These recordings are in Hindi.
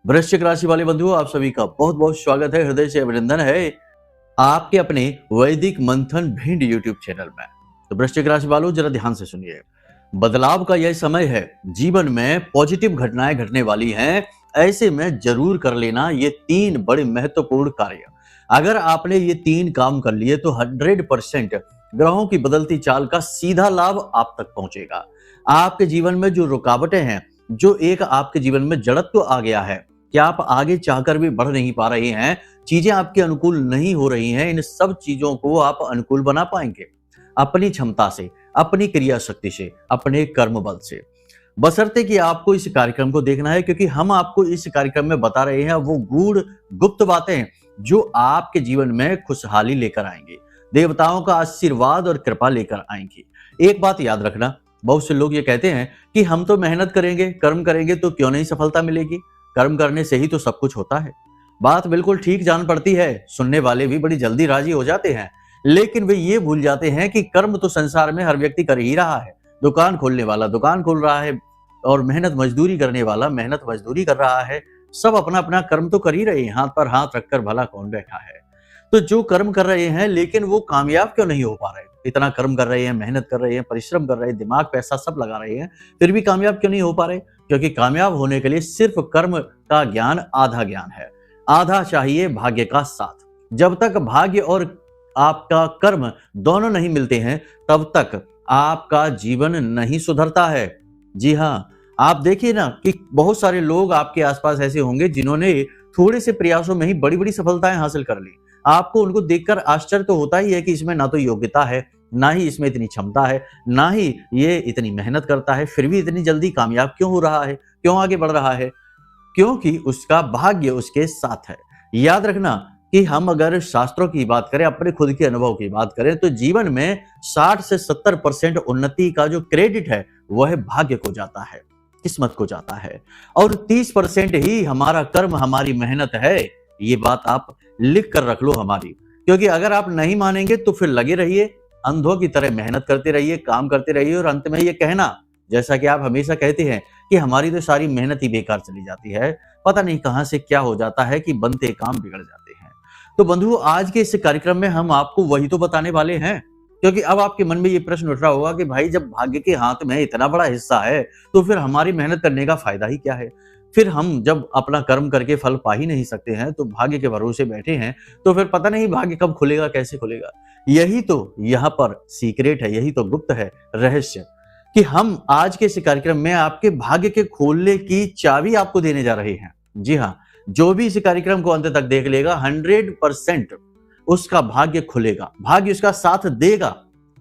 वृश्चिक राशि वाले बंधुओं, आप सभी का बहुत बहुत स्वागत है, हृदय से अभिनंदन है आपके अपने वैदिक मंथन भिंड यूट्यूब चैनल में। तो वृश्चिक राशि वालों, जरा ध्यान से सुनिए। बदलाव का यह समय है, जीवन में पॉजिटिव घटनाएं घटने वाली हैं। ऐसे में जरूर कर लेना ये 3 बड़े महत्वपूर्ण कार्य। अगर आपने ये 3 काम कर लिए तो 100% ग्रहों की बदलती चाल का सीधा लाभ आप तक पहुंचेगा। आपके जीवन में जो रुकावटें हैं, जो एक आपके जीवन में जड़त्व आ गया है कि आप आगे चाहकर भी बढ़ नहीं पा रहे हैं, चीजें आपके अनुकूल नहीं हो रही हैं, इन सब चीजों को आप अनुकूल बना पाएंगे अपनी क्षमता से, अपनी क्रिया शक्ति से, अपने कर्म बल से। बशर्ते कि आपको इस कार्यक्रम को देखना है, क्योंकि हम आपको इस कार्यक्रम में बता रहे हैं वो गूढ़ गुप्त बातें जो आपके जीवन में खुशहाली लेकर आएंगी, देवताओं का आशीर्वाद और कृपा लेकर आएंगी। एक बात याद रखना, बहुत से लोग ये कहते हैं कि हम तो मेहनत करेंगे, कर्म करेंगे तो क्यों नहीं सफलता मिलेगी, कर्म करने से ही तो सब कुछ होता है। बात बिल्कुल ठीक जान पड़ती है, सुनने वाले भी बड़ी जल्दी राजी हो जाते हैं, लेकिन वे ये भूल जाते हैं कि कर्म तो संसार में हर व्यक्ति कर ही रहा है। दुकान खोलने वाला दुकान खोल रहा है और मेहनत मजदूरी करने वाला मेहनत मजदूरी कर रहा है। सब अपना अपना कर्म तो कर ही रहे हैं, हाथ पर हाथ रखकर भला कौन बैठा है। तो जो कर्म कर रहे हैं लेकिन वो कामयाब क्यों नहीं हो पा रहे, इतना कर्म कर रहे हैं, मेहनत कर रहे हैं, परिश्रम कर रहे हैं, दिमाग पैसा सब लगा रहे हैं, फिर भी कामयाब क्यों नहीं हो पा रहे? क्योंकि कामयाब होने के लिए सिर्फ कर्म का ज्ञान आधा ज्ञान है, आधा चाहिए भाग्य का साथ। जब तक भाग्य और आपका कर्म दोनों नहीं मिलते हैं, तब तक आपका जीवन नहीं सुधरता है। जी हाँ, आप देखिए ना कि बहुत सारे लोग आपके आसपास ऐसे होंगे जिन्होंने थोड़े से प्रयासों में ही बड़ी बड़ी सफलताएं हासिल कर ली। आपको उनको देखकर आश्चर्य तो होता ही है कि इसमें ना तो योग्यता है, ना ही इसमें इतनी क्षमता है, ना ही ये इतनी मेहनत करता है, फिर भी इतनी जल्दी कामयाब क्यों हो रहा है, क्यों आगे बढ़ रहा है? क्योंकि उसका भाग्य उसके साथ है। याद रखना कि हम अगर शास्त्रों की बात करें, अपने खुद के अनुभव की बात करें, तो जीवन में 60 से 70% उन्नति का जो क्रेडिट है वह भाग्य को जाता है, किस्मत को जाता है, और 30% ही हमारा कर्म, हमारी मेहनत है। ये बात आप लिख कर रख लो हमारी, क्योंकि अगर आप नहीं मानेंगे तो फिर लगे रहिए, अंधों की तरह मेहनत करते रहिए, काम करते रहिए, और अंत में ये कहना, जैसा कि आप हमेशा कहते हैं कि हमारी तो सारी मेहनत ही बेकार चली जाती है, पता नहीं कहां से क्या हो जाता है कि बनते काम बिगड़ जाते हैं। तो बंधुओं, आज के इस कार्यक्रम में हम आपको वही तो बताने वाले हैं, क्योंकि अब आपके मन में ये प्रश्न उठ रहा होगा कि भाई जब भाग्य के हाथ में इतना बड़ा हिस्सा है तो फिर हमारी मेहनत करने का फायदा ही क्या है? फिर हम जब अपना कर्म करके फल पा ही नहीं सकते हैं, तो भाग्य के भरोसे बैठे हैं, तो फिर पता नहीं भाग्य कब खुलेगा, कैसे खुलेगा। यही तो यहाँ पर सीक्रेट है, यही तो गुप्त है रहस्य, कि हम आज के इस कार्यक्रम में आपके भाग्य के खोलने की चाबी आपको देने जा रहे हैं। जी हाँ, जो भी इस कार्यक्रम को अंत तक देख लेगा 100% उसका भाग्य खुलेगा, भाग्य उसका साथ देगा,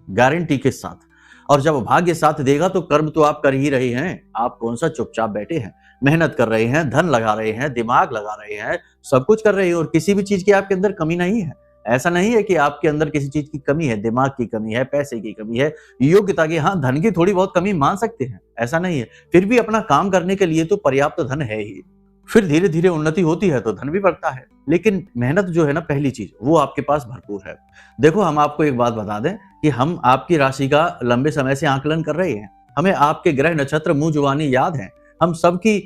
गारंटी के साथ। और जब भाग्य साथ देगा तो कर्म तो आप कर ही रहे हैं, आप कौन सा चुपचाप बैठे हैं, मेहनत कर रहे हैं, धन लगा रहे हैं, दिमाग लगा रहे हैं, सब कुछ कर रहे हैं, और किसी भी चीज की आपके अंदर कमी नहीं है। ऐसा नहीं है कि आपके अंदर किसी चीज की कमी है, दिमाग की कमी है, पैसे की कमी है, योग्यता की, हाँ धन की थोड़ी बहुत कमी मान सकते हैं, ऐसा नहीं है, फिर भी अपना काम करने के लिए तो पर्याप्त धन है ही। फिर धीरे धीरे उन्नति होती है तो धन भी बढ़ता है, लेकिन मेहनत जो है ना, पहली चीज वो आपके पास भरपूर है। देखो, हम आपको एक बात बता दें कि हम आपकी राशि का लंबे समय से आकलन कर रहे हैं, हमें आपके ग्रह नक्षत्र मुंह जुबानी याद है, हम सबकी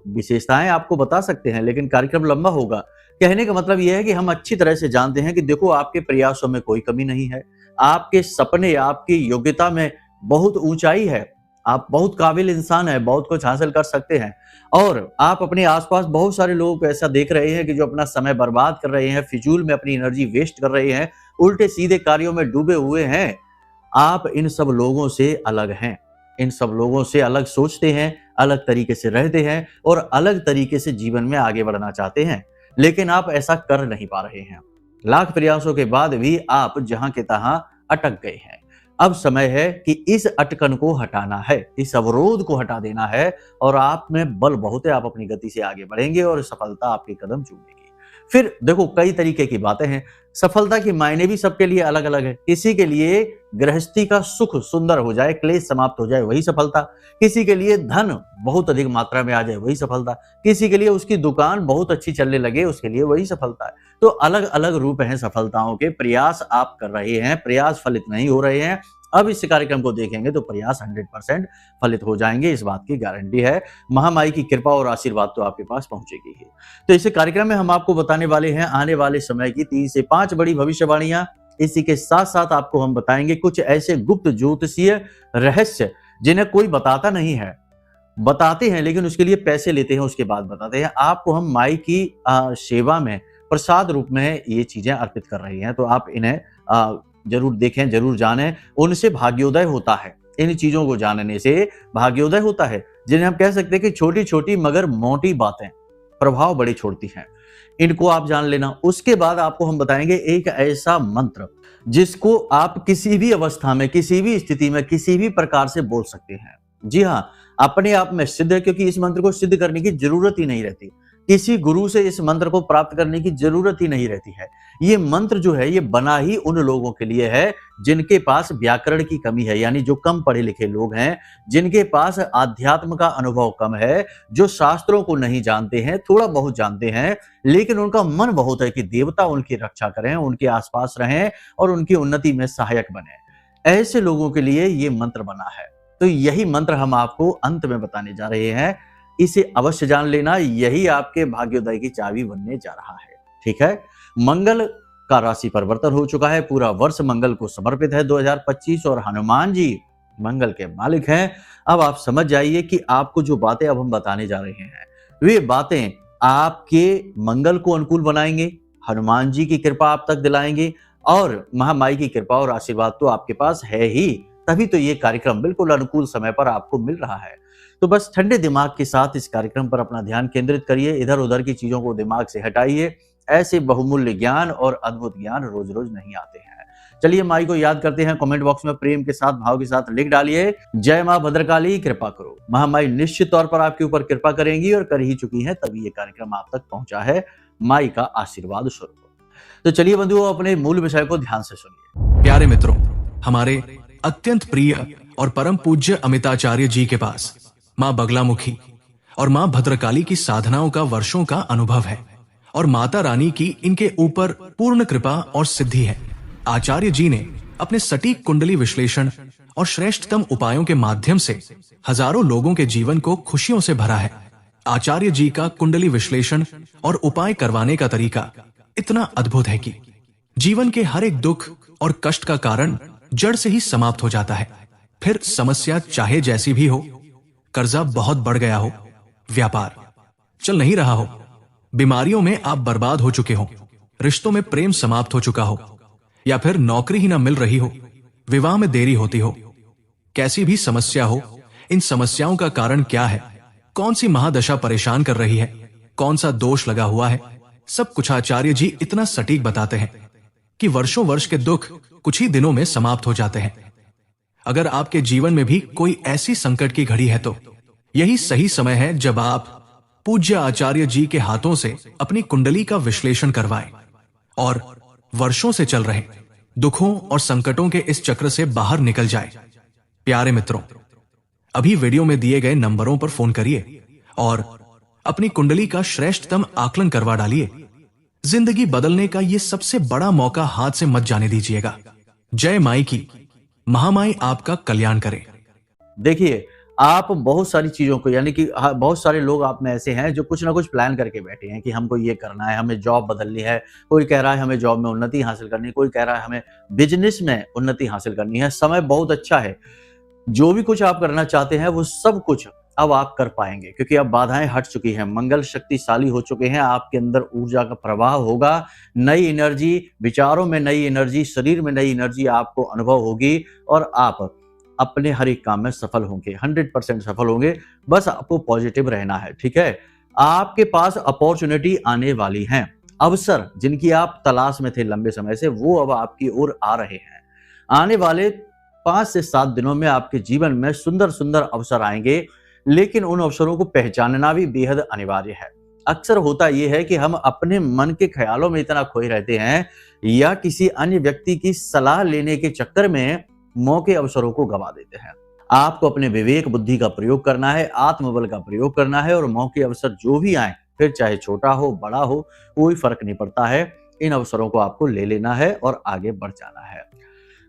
विशेषताएं आपको बता सकते हैं, लेकिन कार्यक्रम लंबा होगा। कहने का मतलब यह है कि हम अच्छी तरह से जानते हैं कि देखो, आपके प्रयासों में कोई कमी नहीं है, आपके सपने, आपकी योग्यता में बहुत ऊंचाई है, आप बहुत काबिल इंसान है, बहुत कुछ हासिल कर सकते हैं। और आप अपने आसपास बहुत सारे लोगों को ऐसा देख रहे हैं कि जो अपना समय बर्बाद कर रहे हैं, फिजूल में अपनी एनर्जी वेस्ट कर रहे हैं, उल्टे सीधे कार्यों में डूबे हुए हैं। आप इन सब लोगों से अलग हैं, इन सब लोगों से अलग सोचते हैं, अलग तरीके से रहते हैं और अलग तरीके से जीवन में आगे बढ़ना चाहते हैं, लेकिन आप ऐसा कर नहीं पा रहे हैं। लाख प्रयासों के बाद भी आप जहां के तहां अटक गए हैं। अब समय है कि इस अटकन को हटाना है, इस अवरोध को हटा देना है, और आप में बल बहुत है, आप अपनी गति से आगे बढ़ेंगे और सफलता आपके कदम चूमेगी। फिर देखो, कई तरीके की बातें हैं, सफलता के मायने भी सबके लिए अलग अलग है। किसी के लिए गृहस्थी का सुख सुंदर हो जाए, क्लेश समाप्त हो जाए, वही सफलता। किसी के लिए धन बहुत अधिक मात्रा में आ जाए, वही सफलता। किसी के लिए उसकी दुकान बहुत अच्छी चलने लगे, उसके लिए वही सफलता है। तो अलग अलग रूप हैं सफलताओं के। प्रयास आप कर रहे हैं, प्रयास फलित नहीं हो रहे हैं, अब इस कार्यक्रम को देखेंगे तो प्रयास 100% फलित हो जाएंगे, इस बात की गारंटी है। महामाई की कृपा और आशीर्वाद तो आपके पास पहुंचेगी ही। तो इस कार्यक्रम में हम आपको बताने वाले हैं आने वाले समय की 3 से 5 बड़ी भविष्यवाणियां। इसी के साथ साथ आपको हम बताएंगे कुछ ऐसे गुप्त ज्योतिषीय रहस्य जिन्हें कोई बताता नहीं है, बताते हैं लेकिन उसके लिए पैसे लेते हैं, उसके बाद बताते हैं। आपको हम माई की सेवा में प्रसाद रूप में ये चीजें अर्पित कर रही हैं, तो आप इन्हें जरूर देखें, जरूर जानें। उनसे भाग्योदय होता है, इन चीजों को जानने से भाग्योदय होता है, जिन्हें हम कह सकते हैं कि छोटी छोटी मगर मोटी बातें प्रभाव बड़े छोड़ती हैं। इनको आप जान लेना। उसके बाद आपको हम बताएंगे एक ऐसा मंत्र जिसको आप किसी भी अवस्था में, किसी भी स्थिति में, किसी भी प्रकार से बोल सकते हैं। जी हाँ, अपने आप में सिद्ध है, क्योंकि इस मंत्र को सिद्ध करने की जरूरत ही नहीं रहती। किसी गुरु से इस मंत्र को प्राप्त करने की जरूरत ही नहीं रहती है। ये मंत्र जो है ये बना ही उन लोगों के लिए है जिनके पास व्याकरण की कमी है, यानी जो कम पढ़े लिखे लोग हैं, जिनके पास आध्यात्म का अनुभव कम है, जो शास्त्रों को नहीं जानते हैं, थोड़ा बहुत जानते हैं, लेकिन उनका मन बहुत है कि देवता उनकी रक्षा करें, उनके आसपास रहें और उनकी उन्नति में सहायक बने। ऐसे लोगों के लिए ये मंत्र बना है। तो यही मंत्र हम आपको अंत में बताने जा रहे हैं। इसे अवश्य जान लेना, यही आपके भाग्योदय की चाबी बनने जा रहा है। ठीक है, मंगल का राशि परिवर्तन हो चुका है, पूरा वर्ष मंगल को समर्पित है 2025 और हनुमान जी मंगल के मालिक हैं। अब आप समझ जाइए कि आपको जो बातें अब हम बताने जा रहे हैं वे बातें आपके मंगल को अनुकूल बनाएंगे, हनुमान जी की कृपा आप तक दिलाएंगे और महामाई की कृपा और आशीर्वाद तो आपके पास है ही, तभी तो ये कार्यक्रम बिल्कुल अनुकूल समय पर आपको मिल रहा है। तो बस ठंडे दिमाग के साथ इस कार्यक्रम पर अपना ध्यान केंद्रित करिए, इधर उधर की चीजों को दिमाग से हटाइए। ऐसे बहुमूल्य ज्ञान और अद्भुत ज्ञान रोज रोज नहीं आते हैं। चलिए माई को याद करते हैं, कमेंट बॉक्स में प्रेम के साथ, भाव के साथ लिख डालिए, जय मां भद्रकाली कृपा करो। महामाई निश्चित तौर पर आपके ऊपर कृपा करेंगी और कर ही चुकी है, तभी ये कार्यक्रम आप तक पहुंचा है माई का आशीर्वाद स्वरूप। तो चलिए बंधुओं, अपने मूल विषय को ध्यान से सुनिए। प्यारे मित्रों, हमारे अत्यंत प्रिय और परम पूज्य अमिताचार्य जी के पास मां बगलामुखी और मां भद्रकाली की साधनाओं का वर्षों का अनुभव है और माता रानी की इनके ऊपर पूर्ण कृपा और सिद्धि है। आचार्य जी ने अपने सटीक कुंडली विश्लेषण और श्रेष्ठतम उपायों के माध्यम से हजारों लोगों के जीवन को खुशियों से भरा है। आचार्य जी का कुंडली विश्लेषण और उपाय करवाने का तरीका इतना अद्भुत है कि जीवन के हर एक दुख और कष्ट का कारण जड़ से ही समाप्त हो जाता है। फिर समस्या चाहे जैसी भी हो, कर्जा बहुत बढ़ गया हो, व्यापार चल नहीं रहा हो, बीमारियों में आप बर्बाद हो चुके हो, रिश्तों में प्रेम समाप्त हो चुका हो, या फिर नौकरी ही ना मिल रही हो, विवाह में देरी होती हो, कैसी भी समस्या हो, इन समस्याओं का कारण क्या है, कौन सी महादशा परेशान कर रही है, कौन सा दोष लगा हुआ है, सब कुछ आचार्य जी इतना सटीक बताते हैं कि वर्षों वर्ष के दुख कुछ ही दिनों में समाप्त हो जाते हैं। अगर आपके जीवन में भी कोई ऐसी संकट की घड़ी है तो यही सही समय है जब आप पूज्य आचार्य जी के हाथों से अपनी कुंडली का विश्लेषण करवाएं और वर्षों से चल रहे दुखों और संकटों के इस चक्र से बाहर निकल जाए। प्यारे मित्रों, अभी वीडियो में दिए गए नंबरों पर फोन करिए और अपनी कुंडली का श्रेष्ठतम आकलन करवा डालिए। जिंदगी बदलने का ये सबसे बड़ा मौका हाथ से मत जाने दीजिएगा। जय माई की, महामाई आपका कल्याण करे। देखिए, आप बहुत सारी चीजों को, यानी कि बहुत सारे लोग आप में ऐसे हैं जो कुछ ना कुछ प्लान करके बैठे हैं कि हमको ये करना है, हमें जॉब बदलनी है, कोई कह रहा है हमें जॉब में उन्नति हासिल करनी है, कोई कह रहा है हमें बिजनेस में उन्नति हासिल करनी है। समय बहुत अच्छा है, जो भी कुछ आप करना चाहते हैं वो सब कुछ अब आप कर पाएंगे, क्योंकि अब बाधाएं हट चुकी हैं, मंगल शक्तिशाली हो चुके हैं, आपके अंदर ऊर्जा का प्रवाह होगा, नई एनर्जी, विचारों में नई एनर्जी, शरीर में नई एनर्जी आपको अनुभव होगी और आप अपने हर एक काम में सफल होंगे, 100% सफल होंगे। बस आपको पॉजिटिव रहना है। ठीक है, आपके पास अपॉर्चुनिटी आने वाली हैं, अवसर जिनकी आप तलाश में थे लंबे समय से, वो अब आपकी ओर आ रहे हैं। आने वाले 5 से 7 दिनों में आपके जीवन में सुंदर सुंदर अवसर आएंगे, लेकिन उन अवसरों को पहचानना भी बेहद अनिवार्य है। अक्सर होता यह है कि हम अपने मन के ख्यालों में इतना खोए रहते हैं या किसी अन्य व्यक्ति की सलाह लेने के चक्कर में मौके अवसरों को गवा देते हैं। आपको अपने विवेक बुद्धि का प्रयोग करना है, आत्मबल का प्रयोग करना है और मौके अवसर जो भी आए, फिर चाहे छोटा हो बड़ा हो, कोई फर्क नहीं पड़ता है, इन अवसरों को आपको ले लेना है और आगे बढ़ जाना है।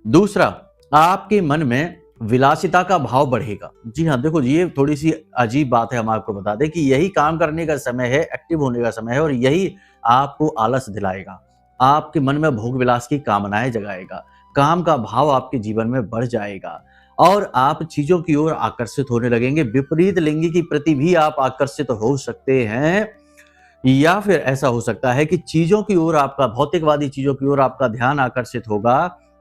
दूसरा, आपके मन में विलासिता का भाव बढ़ेगा। जी हाँ, देखो ये थोड़ी सी अजीब बात है, हम आपको बता दें कि यही काम करने का समय है, एक्टिव होने का समय है और यही आपको आलस दिलाएगा। आपके मन में भोग विलास की कामनाएं जगाएगा, काम का भाव आपके जीवन में बढ़ जाएगा और आप चीजों की ओर आकर्षित होने लगेंगे। विपरीत लिंगी के प्रति भी आप आकर्षित हो सकते हैं या फिर ऐसा हो सकता है कि चीजों की ओर आपका, भौतिकवादी चीजों की ओर आपका ध्यान आकर्षित होगा।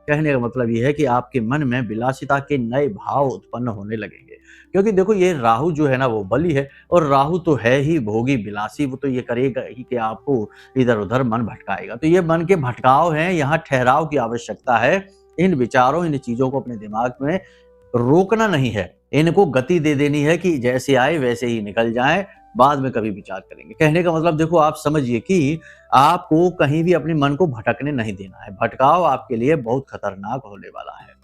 कहने का मतलब ये है कि आपके मन में विलासिता के नए भाव उत्पन्न होने लगेंगे, क्योंकि देखो ये राहु जो है ना वो बली है और राहु तो है ही भोगी विलासी, वो तो ये करेगा ही कि आपको इधर उधर मन भटकाएगा। तो ये मन के भटकाव हैं, यहाँ ठहराव की आवश्यकता है। इन विचारों, इन चीजों को अपने दिमाग में रोकना नहीं है, इनको गति दे देनी है कि जैसे आए वैसे ही निकल जाएं, बाद में कभी विचार करेंगे। कहने का मतलब देखो आप समझिए कि आपको कहीं भी अपने मन को भटकने नहीं देना है। भटकाव आपके लिए बहुत खतरनाक होने वाला है।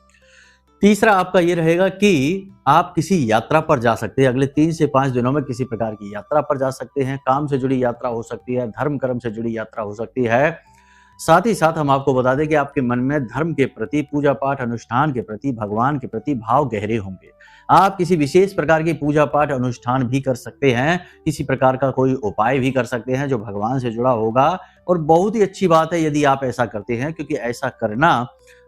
तीसरा आपका ये रहेगा कि आप किसी यात्रा पर जा सकते हैं। अगले 3 से 5 दिनों में किसी प्रकार की यात्रा पर जा सकते हैं। काम से जुड़ी यात्रा हो सकती है, धर्म कर्म से जुड़ी यात्रा हो सकती है। साथ ही साथ हम आपको बता दें कि आपके मन में धर्म के प्रति, पूजा पाठ अनुष्ठान के प्रति, भगवान के प्रति भाव गहरे होंगे। आप किसी विशेष प्रकार की पूजा पाठ अनुष्ठान भी कर सकते हैं, किसी प्रकार का कोई उपाय भी कर सकते हैं जो भगवान से जुड़ा होगा और बहुत ही अच्छी बात है यदि आप ऐसा करते हैं, क्योंकि ऐसा करना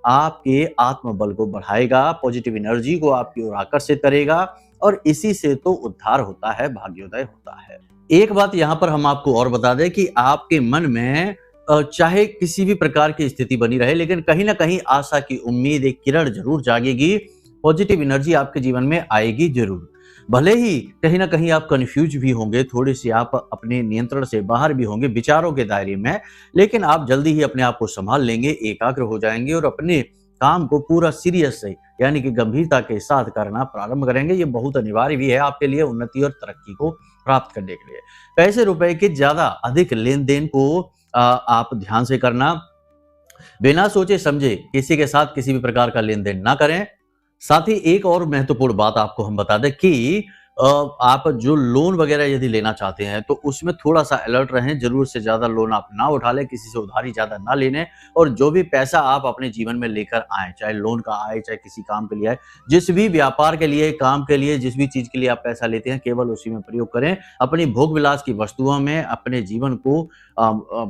आपके आत्मबल को बढ़ाएगा, पॉजिटिव एनर्जी को आपकी ओर आकर्षित करेगा और इसी से तो उद्धार होता है, भाग्योदय होता है। एक बात यहाँ पर हम आपको और बता दें कि आपके मन में चाहे किसी भी प्रकार की स्थिति बनी रहे, लेकिन कहीं ना कहीं आशा की उम्मीद, एक किरण जरूर जागेगी, पॉजिटिव एनर्जी आपके जीवन में आएगी जरूर। भले ही कहीं ना कहीं आप कंफ्यूज भी होंगे, थोड़े से आप अपने नियंत्रण से बाहर भी होंगे विचारों के दायरे में, लेकिन आप जल्दी ही अपने आप को संभाल लेंगे, एकाग्र हो जाएंगे और अपने काम को पूरा सीरियस से यानी कि गंभीरता के साथ करना प्रारंभ करेंगे। ये बहुत अनिवार्य भी है आपके लिए उन्नति और तरक्की को प्राप्त करने के लिए। पैसे रुपए के ज्यादा अधिक लेन देन को आप ध्यान से करना, बिना सोचे समझे किसी के साथ किसी भी प्रकार का लेन देन ना करें। साथ ही एक और महत्वपूर्ण बात आपको हम बता दें कि आप जो लोन वगैरह यदि लेना चाहते हैं तो उसमें थोड़ा सा अलर्ट रहें, जरूर से ज्यादा लोन आप ना उठा लें, किसी से उधारी ज्यादा ना लेने और जो भी पैसा आप अपने जीवन में लेकर आए, चाहे लोन का आए चाहे किसी काम के लिए आए, जिस भी व्यापार के लिए, काम के लिए, जिस भी चीज के लिए आप पैसा लेते हैं केवल उसी में प्रयोग करें। अपनी भोग विलास की वस्तुओं में अपने जीवन को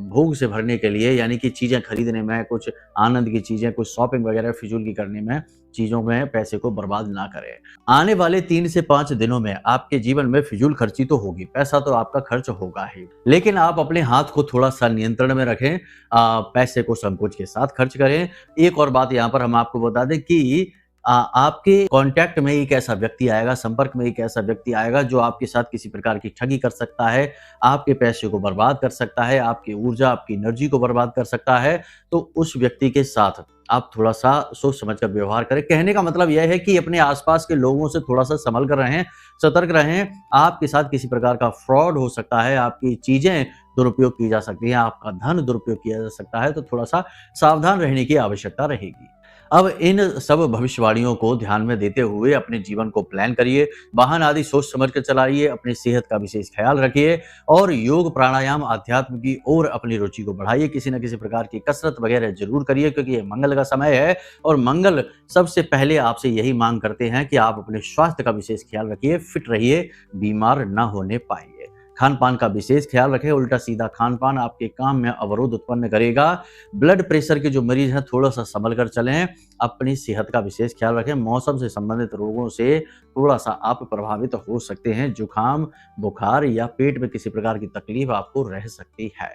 भोग से भरने के लिए, यानी कि चीजें खरीदने में, कुछ आनंद की चीजें, कुछ शॉपिंग वगैरह फिजूल की करने में, चीजों में पैसे को बर्बाद ना करें। आने वाले 3 से 5 दिनों में आपके जीवन में फिजूल खर्ची तो होगी, पैसा तो आपका खर्च होगा ही, लेकिन आप अपने हाथ को थोड़ा सा नियंत्रण में रखें, पैसे को संकोच के साथ खर्च करें। एक और बात यहाँ पर हम आपको बता दें कि आपके कांटेक्ट में एक ऐसा व्यक्ति आएगा, संपर्क में एक ऐसा व्यक्ति आएगा जो आपके साथ किसी प्रकार की ठगी कर सकता है, आपके पैसे को बर्बाद कर सकता है, आपकी ऊर्जा, आपकी एनर्जी को बर्बाद कर सकता है। तो उस व्यक्ति के साथ आप थोड़ा सा सोच समझ कर व्यवहार करें। कहने का मतलब यह है कि अपने आसपास के लोगों से थोड़ा सा संभल कर रहें, सतर्क रहें। आपके साथ किसी प्रकार का फ्रॉड हो सकता है, आपकी चीजें दुरुपयोग की जा सकती हैं, आपका धन दुरुपयोग किया जा सकता है, तो थोड़ा सा सावधान रहने की आवश्यकता रहेगी। अब इन सब भविष्यवाणियों को ध्यान में देते हुए अपने जीवन को प्लान करिए, वाहन आदि सोच समझ कर चलाइए, अपनी सेहत का विशेष ख्याल रखिए और योग, प्राणायाम, अध्यात्म की ओर अपनी रुचि को बढ़ाइए। किसी न किसी प्रकार की कसरत वगैरह जरूर करिए, क्योंकि ये मंगल का समय है और मंगल सबसे पहले आपसे यही मांग करते हैं कि आप अपने स्वास्थ्य का विशेष ख्याल रखिए, फिट रहिए, बीमार न होने पाइए। खान पान का विशेष ख्याल रखें, उल्टा सीधा खान पान आपके काम में अवरोध उत्पन्न करेगा। ब्लड प्रेशर के जो मरीज हैं थोड़ा सा संभल कर चलें, अपनी सेहत का विशेष ख्याल रखें। मौसम से संबंधित रोगों से थोड़ा सा आप प्रभावित हो सकते हैं, जुकाम, बुखार या पेट में किसी प्रकार की तकलीफ आपको रह सकती है।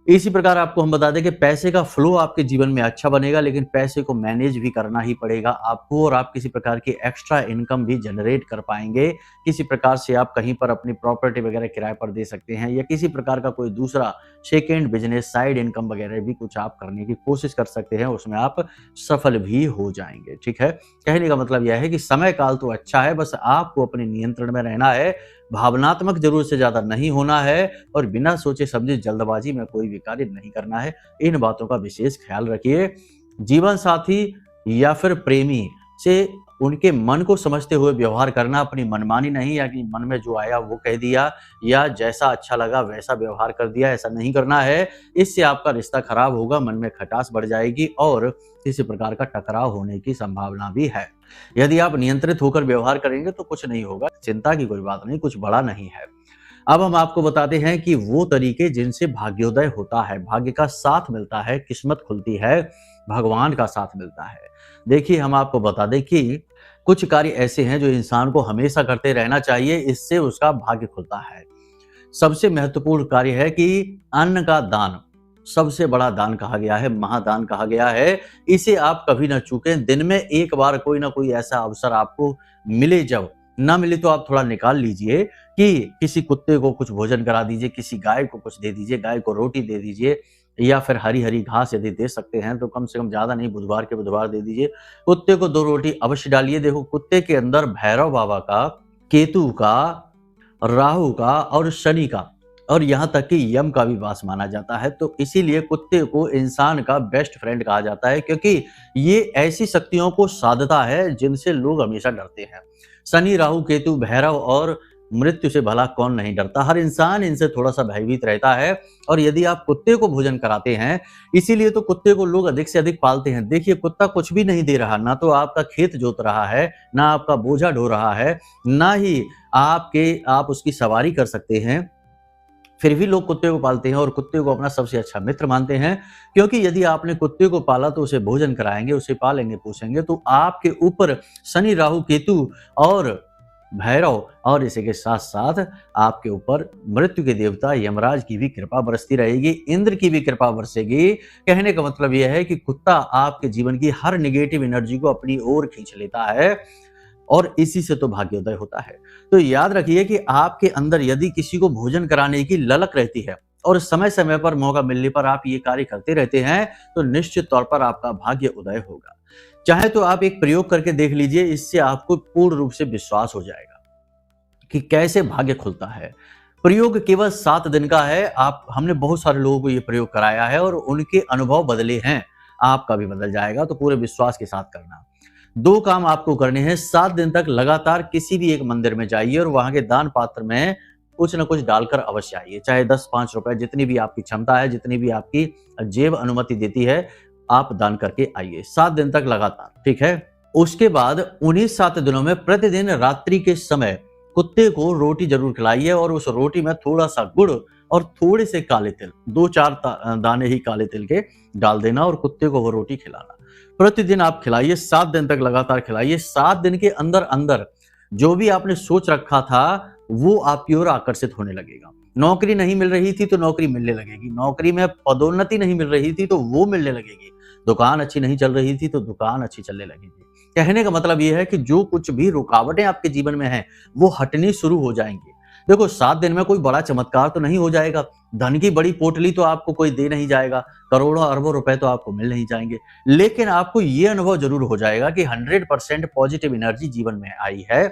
इसी प्रकार आपको हम बता दें कि पैसे का फ्लो आपके जीवन में अच्छा बनेगा, लेकिन पैसे को मैनेज भी करना ही पड़ेगा आपको और आप किसी प्रकार की एक्स्ट्रा इनकम भी जनरेट कर पाएंगे। किसी प्रकार से आप कहीं पर अपनी प्रॉपर्टी वगैरह किराए पर दे सकते हैं या किसी प्रकार का कोई दूसरा सेकेंड बिजनेस, साइड इनकम वगैरह भी कुछ आप करने की कोशिश कर सकते हैं, उसमें आप सफल भी हो जाएंगे। ठीक है, कहने का मतलब यह है कि समय काल तो अच्छा है, बस आपको अपने नियंत्रण में रहना है, भावनात्मक जरूरत से ज्यादा नहीं होना है और बिना सोचे समझे जल्दबाजी में कोई भी कार्य नहीं करना है। इन बातों का विशेष ख्याल रखिए। जीवन साथी या फिर प्रेमी से उनके मन को समझते हुए व्यवहार करना, अपनी मनमानी नहीं या कि मन में जो आया वो कह दिया या जैसा अच्छा लगा वैसा व्यवहार कर दिया, ऐसा नहीं करना है। इससे आपका रिश्ता खराब होगा, मन में खटास बढ़ जाएगी और किसी प्रकार का टकराव होने की संभावना भी है। यदि आप नियंत्रित होकर व्यवहार करेंगे तो कुछ नहीं होगा, चिंता की कोई बात नहीं, कुछ बड़ा नहीं है। अब हम आपको बताते हैं कि वो तरीके जिनसे भाग्योदय होता है, भाग्य का साथ मिलता है, किस्मत खुलती है, भगवान का साथ मिलता है। देखिए, हम आपको बता दें कि कुछ कार्य ऐसे हैं जो इंसान को हमेशा करते रहना चाहिए, इससे उसका भाग्य खुलता है। सबसे महत्वपूर्ण कार्य है कि अन्न का दान, सबसे बड़ा दान कहा गया है, महादान कहा गया है। इसे आप कभी ना चूकें। दिन में एक बार कोई ना कोई ऐसा अवसर आपको मिले, जब ना मिले तो आप थोड़ा निकाल लीजिए कि किसी कुत्ते को कुछ भोजन करा दीजिए, किसी गाय को कुछ दे दीजिए, गाय को रोटी दे दीजिए या फिर हरी हरी घास यदि दे सकते हैं तो कम से कम ज्यादा नहीं, बुधवार के बुधवार दे दीजिए। कुत्ते को 2 रोटी अवश्य डालिए। देखो, कुत्ते के अंदर भैरव बाबा का, केतु का, राहु का और शनि का और यहाँ तक कि यम का भी वास माना जाता है। तो इसीलिए कुत्ते को इंसान का बेस्ट फ्रेंड कहा जाता है, क्योंकि ये ऐसी शक्तियों को साधता है जिनसे लोग हमेशा डरते हैं। शनि, राहु, केतु, भैरव और मृत्यु से भला कौन नहीं डरता। हर इंसान इनसे थोड़ा सा भयभीत रहता है। और यदि आप कुत्ते को भोजन कराते हैं, इसीलिए तो कुत्ते को लोग अधिक से अधिक पालते हैं। देखिए, कुत्ता कुछ भी नहीं दे रहा, ना तो आपका खेत जोत रहा है, ना आपका बोझा ढो रहा है, ना ही आप उसकी सवारी कर सकते हैं। फिर भी लोग कुत्ते को पालते हैं और कुत्ते को अपना सबसे अच्छा मित्र मानते हैं, क्योंकि यदि आपने कुत्ते को पाला तो उसे भोजन कराएंगे, उसे पालेंगे पोसेंगे तो आपके ऊपर शनि, राहु, केतु और भैरव और इसी के साथ साथ आपके ऊपर मृत्यु के देवता यमराज की भी कृपा बरसती रहेगी, इंद्र की भी कृपा बरसेगी। कहने का मतलब यह है कि कुत्ता आपके जीवन की हर नेगेटिव एनर्जी को अपनी ओर खींच लेता है और इसी से तो भाग्योदय होता है। तो याद रखिए कि आपके अंदर यदि किसी को भोजन कराने की ललक रहती है और समय समय पर मौका मिलने पर आप ये कार्य करते रहते हैं, तो निश्चित तौर पर आपका भाग्य उदय होगा। चाहे तो आप एक प्रयोग करके देख लीजिए, इससे आपको पूर्ण रूप से विश्वास हो जाएगा कि कैसे भाग्य खुलता है। प्रयोग केवल 7 दिन का है। हमने बहुत सारे लोगों को ये प्रयोग कराया है और उनके अनुभव बदले हैं, आपका भी बदल जाएगा। तो पूरे विश्वास के साथ करना। 2 काम आपको करने हैं। 7 दिन तक लगातार किसी भी एक मंदिर में जाइए और वहां के दान पात्र में कुछ न कुछ डालकर अवश्य आइए, चाहे 10-5 रुपए, जितनी भी आपकी क्षमता है, जितनी भी आपकी जेब अनुमति देती है, आप दान करके आइए 7 दिन तक लगातार, ठीक है। उसके बाद उन्हीं 7 दिनों में प्रतिदिन रात्रि के समय कुत्ते को रोटी जरूर खिलाइए और उस रोटी में थोड़ा सा गुड़ और थोड़े से काले तिल, 2-4 दाने ही काले तिल के डाल देना और कुत्ते को वो रोटी खिलाना। प्रतिदिन आप खिलाइए, 7 दिन तक लगातार खिलाइए। 7 दिन के अंदर अंदर जो भी आपने सोच रखा था वो आपकी ओर आकर्षित होने लगेगा। नौकरी नहीं मिल रही थी तो नौकरी मिलने लगेगी, नौकरी में पदोन्नति नहीं मिल रही थी तो वो मिलने लगेगी, दुकान अच्छी नहीं चल रही थी तो दुकान अच्छी चलने लगेगी। कहने का मतलब ये है कि जो कुछ भी रुकावटें आपके जीवन में हैं वो हटनी शुरू हो जाएंगी। देखो, 7 दिन में कोई बड़ा चमत्कार तो नहीं हो जाएगा, धन की बड़ी पोटली तो आपको कोई दे नहीं जाएगा, करोड़ों अरबों रुपए तो आपको मिल नहीं जाएंगे, लेकिन आपको ये अनुभव जरूर हो जाएगा कि 100% पॉजिटिव एनर्जी जीवन में आई है,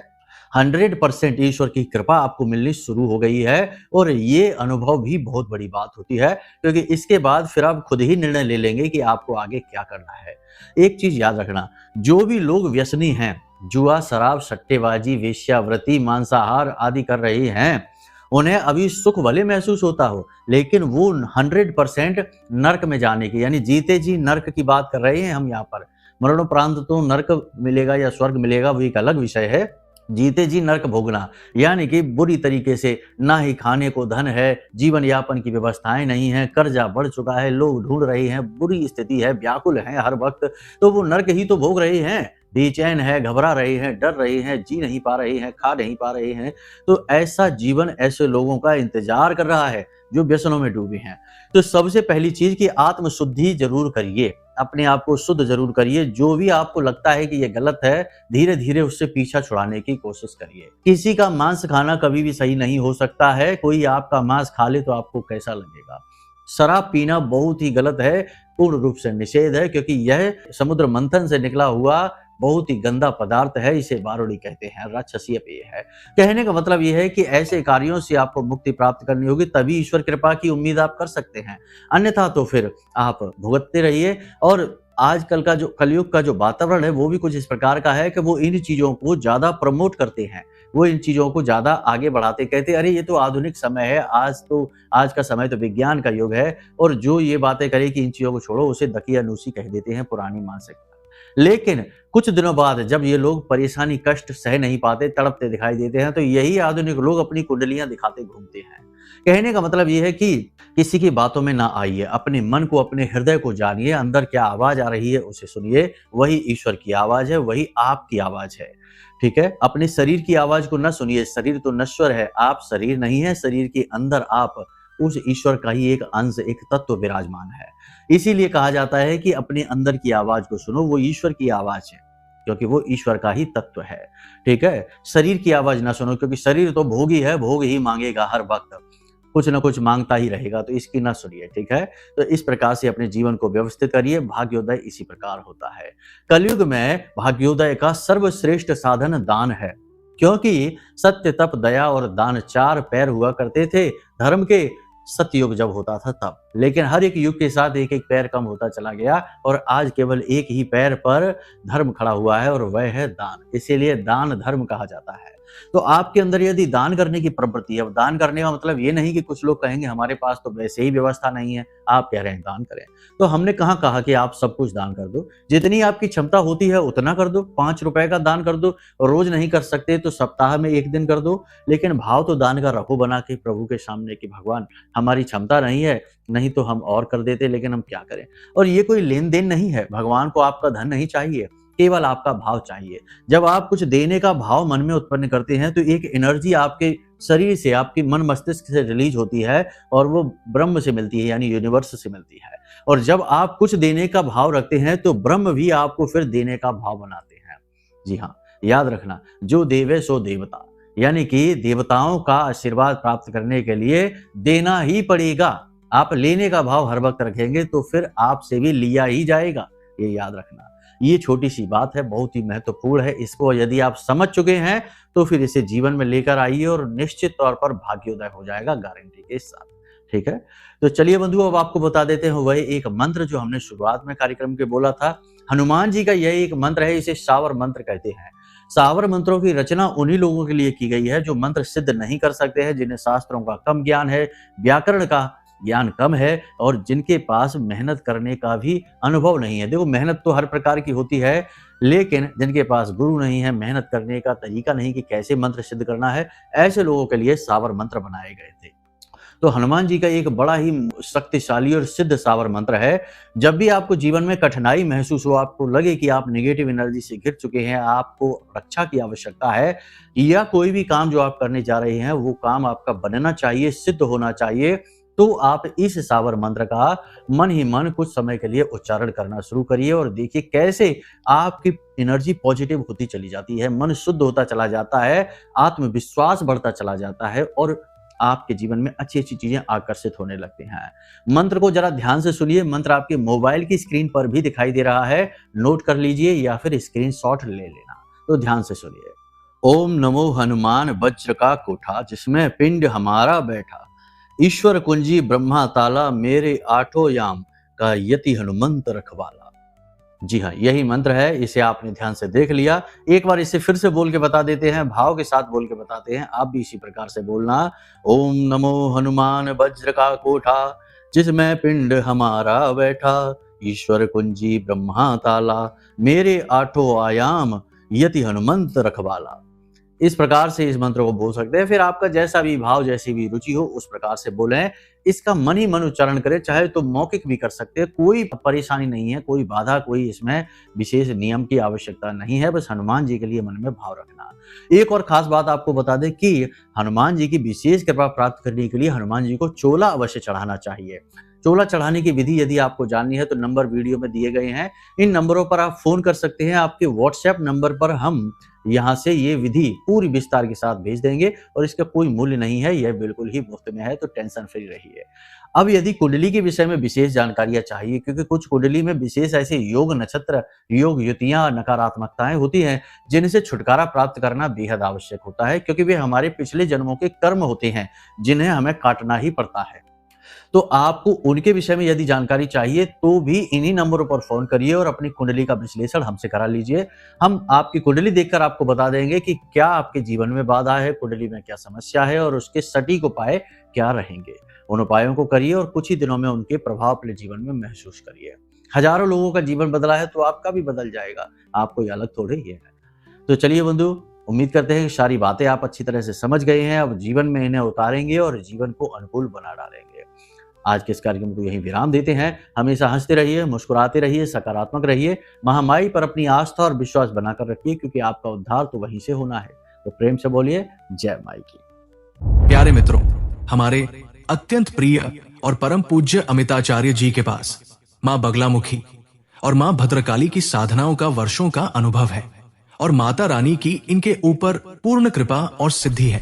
100% ईश्वर की कृपा आपको मिलनी शुरू हो गई है। और ये अनुभव भी बहुत बड़ी बात होती है, क्योंकि इसके बाद फिर आप खुद ही निर्णय ले लेंगे कि आपको आगे क्या करना है। एक चीज याद रखना, जो भी लोग व्यसनी हैं, जुआ, शराब, सट्टेबाजी, वेश्यावृत्ति, मांसाहार आदि कर रहे हैं, उन्हें अभी सुख भले महसूस होता हो, लेकिन वो 100% नर्क में जाने की, यानी जीते जी नर्क की बात कर रहे हैं हम यहाँ पर। मरणोपरांत तो नर्क मिलेगा या स्वर्ग मिलेगा वो एक अलग विषय है। जीते जी नर्क भोगना, यानी कि बुरी तरीके से ना ही खाने को धन है, जीवन यापन की व्यवस्थाएं नहीं है, कर्जा बढ़ चुका है, लोग ढूंढ रहे हैं, बुरी स्थिति है, व्याकुल है हर वक्त, तो वो नर्क ही तो भोग रहे हैं, बेचैन है, घबरा रहे हैं, डर रहे हैं, जी नहीं पा रहे हैं, खा नहीं पा रहे हैं। तो ऐसा जीवन ऐसे लोगों का इंतजार कर रहा है जो व्यसनों में डूबे हैं। तो सबसे पहली चीज कि आत्मशुद्धि जरूर करिए, अपने आप को शुद्ध जरूर करिए। जो भी आपको लगता है कि ये गलत है, धीरे धीरे उससे पीछा छुड़ाने की कोशिश करिए। किसी का मांस खाना कभी भी सही नहीं हो सकता है, कोई आपका मांस खा ले तो आपको कैसा लगेगा। शराब पीना बहुत ही गलत है, पूर्ण रूप से निषेध है, क्योंकि यह समुद्र मंथन से निकला हुआ बहुत ही गंदा पदार्थ है, इसे बारूदी कहते हैं, राक्षसीय पेय है। कहने का मतलब यह है कि ऐसे कार्यों से आपको मुक्ति प्राप्त करनी होगी, तभी ईश्वर कृपा की उम्मीद आप कर सकते हैं, अन्यथा तो फिर आप भुगतते रहिए और आजकल का जो कलयुग का जो वातावरण है वो भी कुछ इस प्रकार का है कि वो इन चीज़ों को ज़्यादा प्रमोट करते हैं। वो इन चीज़ों को ज़्यादा आगे बढ़ाते कहते हैं, अरे ये तो आधुनिक समय है, आज का समय तो विज्ञान का युग है और जो ये बातें करे कि इन चीज़ों को छोड़ो उसे दकियानूसी कह देते हैं, पुरानी मानसिकता। लेकिन कुछ दिनों बाद जब ये लोग परेशानी, कष्ट सह नहीं पाते, तड़पते दिखाई देते हैं, तो यही आधुनिक लोग अपनी कुंडलियाँ दिखाते घूमते हैं। कहने का मतलब ये है कि किसी की बातों में ना आइए, अपने मन को, अपने हृदय को जानिए, अंदर क्या आवाज़ आ रही है उसे सुनिए, वही ईश्वर की आवाज़ है, वही आपकी आवाज़ है। ठीक है? अपने शरीर की आवाज़ को ना सुनिए, शरीर तो नश्वर है, आप शरीर नहीं है, शरीर के अंदर आप उस ईश्वर का ही एक अंश, एक तत्व विराजमान है। इसीलिए कहा जाता है कि अपने अंदर की आवाज़ को सुनो, वो ईश्वर की आवाज़ है, क्योंकि वो ईश्वर का ही तत्व है। ठीक है? शरीर की आवाज़ ना सुनो, क्योंकि शरीर तो भोगी है, भोग ही माँगेगा हर वक़्त। कुछ न कुछ माँगता ही रहेगा, तो इसकी ना सुनिए, ठीक है? तो इस प्रकार से अपने जीवन को व्यवस्थित करिए, भाग्योदय इसी प्रकार होता है। कलयुग में भाग्योदय का सर्वश्रेष्ठ साधन दान है, क्योंकि सत्य, तप, दया और दान 4 पैर हुआ करते थे धर्म के, सतयुग जब होता था तब। लेकिन हर एक युग के साथ एक-एक पैर कम होता चला गया और आज केवल एक ही पैर पर धर्म खड़ा हुआ है और वह है दान। इसीलिए दान धर्म कहा जाता है। तो आपके अंदर यदि दान करने की प्रवृत्ति है, अब दान करने का मतलब ये नहीं कि कुछ लोग कहेंगे हमारे पास तो वैसे ही व्यवस्था नहीं है, आप कह रहे हैं दान करें। तो हमने कहाँ कहा कि आप सब कुछ दान कर दो, जितनी आपकी क्षमता होती है उतना कर दो, ₹5 का दान कर दो, रोज नहीं कर सकते तो सप्ताह में 1 दिन कर दो, लेकिन भाव तो दान का रखो बना के प्रभु के सामने कि भगवान हमारी क्षमता नहीं है, नहीं तो हम और कर देते, लेकिन हम क्या करें। और ये कोई लेन-देन नहीं है, भगवान को आपका धन नहीं चाहिए, केवल आपका भाव चाहिए। जब आप कुछ देने का भाव मन में उत्पन्न करते हैं तो एक एनर्जी आपके शरीर से, आपकी मन मस्तिष्क से रिलीज होती है और वो ब्रह्म से मिलती है, यानी यूनिवर्स से मिलती है। और जब आप कुछ देने का भाव रखते हैं तो ब्रह्म भी आपको फिर देने का भाव बनाते हैं। जी हाँ, याद रखना, जो देवे सो देवता, यानी कि देवताओं का आशीर्वाद प्राप्त करने के लिए देना ही पड़ेगा। आप लेने का भाव हर वक्त रखेंगे तो फिर आपसे भी लिया ही जाएगा, ये याद रखना। ये छोटी सी बात है, बहुत ही महत्वपूर्ण है। इसको यदि आप समझ चुके हैं तो फिर इसे जीवन में लेकर आइए और निश्चित तौर पर भाग्योदय हो जाएगा, गारंटी के साथ। ठीक है? तो चलिए बंधुओं, अब आपको बता देते हैं वही एक मंत्र जो हमने शुरुआत में कार्यक्रम के बोला था। हनुमान जी का यह एक मंत्र है, इसे शावर मंत्र कहते हैं। शावर मंत्रों की रचना उन्हीं लोगों के लिए की गई है जो मंत्र सिद्ध नहीं कर सकते हैं, जिन्हें शास्त्रों का कम ज्ञान है, व्याकरण का ज्ञान कम है और जिनके पास मेहनत करने का भी अनुभव नहीं है। देखो, मेहनत तो हर प्रकार की होती है, लेकिन जिनके पास गुरु नहीं है, मेहनत करने का तरीका नहीं कि कैसे मंत्र सिद्ध करना है, ऐसे लोगों के लिए शावर मंत्र बनाए गए थे। तो हनुमान जी का एक बड़ा ही शक्तिशाली और सिद्ध शावर मंत्र है। जब भी आपको जीवन में कठिनाई महसूस हो, आपको लगे कि आप नेगेटिव एनर्जी से घिर चुके हैं, आपको रक्षा की आवश्यकता है, या कोई भी काम जो आप करने जा रहे हैं वो काम आपका बनना चाहिए, सिद्ध होना चाहिए, तो आप इस शावर मंत्र का मन ही मन कुछ समय के लिए उच्चारण करना शुरू करिए और देखिए कैसे आपकी एनर्जी पॉजिटिव होती चली जाती है, मन शुद्ध होता चला जाता है, आत्मविश्वास बढ़ता चला जाता है और आपके जीवन में अच्छी-अच्छी चीजें आकर्षित होने लगती हैं। मंत्र को जरा ध्यान से सुनिए। मंत्र आपके मोबाइल की स्क्रीन पर भी दिखाई दे रहा है, नोट कर लीजिए या फिर स्क्रीनशॉट ले लेना। तो ध्यान से सुनिए। ओम नमो हनुमान वज्र का कोठा, जिसमें पिंड हमारा बैठा, ईश्वर कुंजी ब्रह्मा ताला, मेरे आठों याम का यति हनुमंत रखवाला। जी हाँ, यही मंत्र है, इसे आपने ध्यान से देख लिया। एक बार इसे फिर से बोल के बता देते हैं, भाव के साथ बोल के बताते हैं। आप भी इसी प्रकार से बोलना। ओम नमो हनुमान वज्र का कोठा, जिसमें पिंड हमारा बैठा, ईश्वर कुंजी ब्रह्मा ताला, मेरे आठों आयाम यति हनुमंत रखवाला। इस प्रकार से इस मंत्र को बोल सकते हैं। फिर आपका जैसा भी भाव, जैसी भी रुचि हो, उस प्रकार से बोलें। इसका मन ही मन उच्चारण करें, चाहे तो मौखिक भी कर सकते हैं, कोई परेशानी नहीं है, कोई बाधा, कोई इसमें विशेष नियम की आवश्यकता नहीं है। बस हनुमान जी के लिए मन में भाव रखना। एक और खास बात आपको बता दें कि हनुमान जी की विशेष कृपा प्राप्त करने के लिए हनुमान जी को चोला अवश्य चढ़ाना चाहिए। चोला चढ़ाने की विधि यदि आपको जाननी है तो नंबर वीडियो में दिए गए हैं, इन नंबरों पर आप फोन कर सकते हैं। आपके व्हाट्सएप नंबर पर हम यहाँ से ये विधि पूरी विस्तार के साथ भेज देंगे और इसका कोई मूल्य नहीं है, यह बिल्कुल ही मुफ्त में है, तो टेंशन फ्री रहिए। अब यदि कुंडली के विषय में विशेष जानकारियां चाहिए, क्योंकि कुछ कुंडली में विशेष ऐसे योग, नक्षत्र, योग, युतियां, नकारात्मकताएं होती हैं जिनसे छुटकारा प्राप्त करना बेहद आवश्यक होता है, क्योंकि वे हमारे पिछले जन्मों के कर्म होते हैं जिन्हें हमें काटना ही पड़ता है। तो आपको उनके विषय में यदि जानकारी चाहिए तो भी इन्हीं नंबरों पर फोन करिए और अपनी कुंडली का विश्लेषण हमसे करा लीजिए। हम आपकी कुंडली देखकर आपको बता देंगे कि क्या आपके जीवन में बाधा है, कुंडली में क्या समस्या है और उसके सटीक उपाय क्या रहेंगे। उन उपायों को करिए और कुछ ही दिनों में उनके प्रभाव अपने जीवन में महसूस करिए। हजारों लोगों का जीवन बदला है तो आपका भी बदल जाएगा, आप कोई अलग थोड़े ही है। तो चलिए बंधु, उम्मीद करते हैं कि सारी बातें आप अच्छी तरह से समझ गए हैं। अब जीवन में इन्हें उतारेंगे और जीवन को अनुकूल बना डालेंगे। आज के इस कार्यक्रम को यहीं विराम देते हैं। हमेशा हंसते रहिए, मुस्कुराते रहिए, सकारात्मक रहिए, महामाई पर अपनी आस्था और विश्वास बनाकर रखिए, क्योंकि आपका उद्धार तो वहीं से होना है। तो प्रेम से बोलिए जय माई की। प्यारे मित्रों, हमारे अत्यंत प्रिय और परम पूज्य अमिताचार्य जी के पास मां बगलामुखी और मां भद्रकाली की साधनाओं का वर्षों का अनुभव है और माता रानी की इनके ऊपर पूर्ण कृपा और सिद्धि है।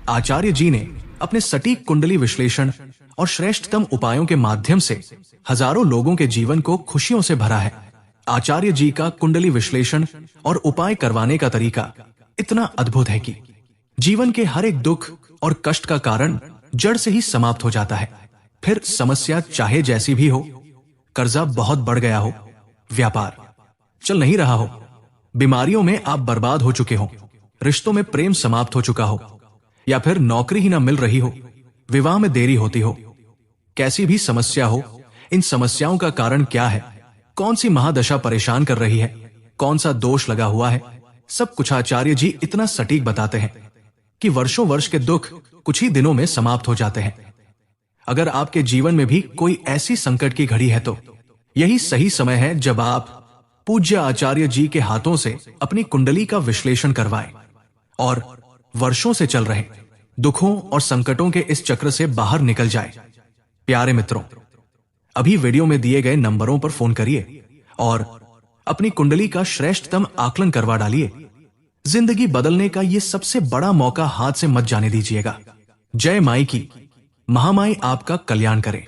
आचार्य जी ने अपने सटीक कुंडली विश्लेषण और श्रेष्ठतम उपायों के माध्यम से हजारों लोगों के जीवन को खुशियों से भरा है। आचार्य जी का कुंडली विश्लेषण और उपाय करवाने का तरीका इतना अद्भुत है कि जीवन के हर एक दुख और कष्ट का कारण जड़ से ही समाप्त हो जाता है। फिर समस्या चाहे जैसी भी हो, कर्जा बहुत बढ़ गया हो, व्यापार चल नहीं रहा हो, बीमारियों में आप बर्बाद हो चुके हो, रिश्तों में प्रेम समाप्त हो चुका हो, या फिर नौकरी ही ना मिल रही हो, विवाह में देरी होती हो, कैसी भी समस्या हो, इन समस्याओं का कारण क्या है, कौन सी महादशा परेशान कर रही है, कौन सा दोष लगा हुआ है, सब कुछ आचार्य जी इतना सटीक बताते हैं कि वर्षों वर्ष के दुख कुछ ही दिनों में समाप्त हो जाते हैं। अगर आपके जीवन में भी कोई ऐसी संकट की घड़ी है तो यही सही समय है जब आप पूज्य आचार्य जी के हाथों से अपनी कुंडली का विश्लेषण करवाएं और वर्षों से चल रहे दुखों और संकटों के इस चक्र से बाहर निकल जाए। प्यारे मित्रों, अभी वीडियो में दिए गए नंबरों पर फोन करिए और अपनी कुंडली का श्रेष्ठतम आकलन करवा डालिए। जिंदगी बदलने का यह सबसे बड़ा मौका हाथ से मत जाने दीजिएगा। जय माई की। महामाई आपका कल्याण करे।